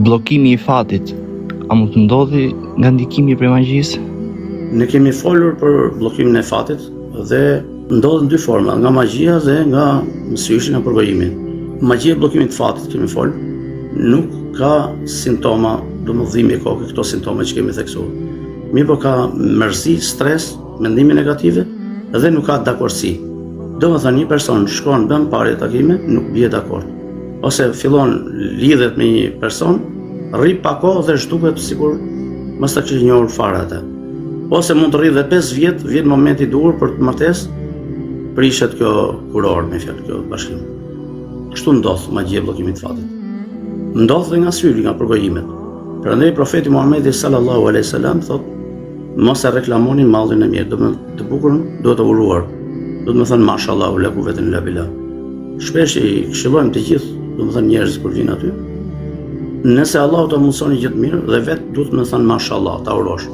Bllokimi i fatit, a mund të ndodhi nga ndikimi prej magjisë? Ne kemi folur për bllokimin e fatit dhe ndodh në dy forma, nga magjia dhe nga mësyshi nga përgojimi. Magjia e bllokimit të fatit kemi folur, nuk ka simptoma, domodhimi i kokës, këto simptoma që kemi theksuar. Mirë po ka mërzi, stres, mendime negative dhe nuk ka dakordsi. Domethënë një person shkon bën parë takime, nuk bie dakord. Ose fillon lidhet me një person, rri pa kohë dhe zhduket sikur mos ta kishte njohur fare atë. Ose mund të rri dhe 5 vjet, vjen momenti i duhur për të martesë, prishet kjo kuror, me fjalë kjo bashkim. Kështu ndodh magjia e bllokimit të fatit. Ndodh dhe nga syri, nga përgojimet. Prandaj profeti Muhamedi sallallahu alaihi wasallam thotë: mos e reklamoni mallin e mirë, do të bukurën duhet të uruar. Do të më thënë mashallah, la quwwata illa billah. Shpesh i këshillojmë të gjithë, do të thënë njerëz kur vinë aty. Nëse Allahu të mundson gjë të mirë dhe vetë duhet të më thënë mashallah, ta urosh.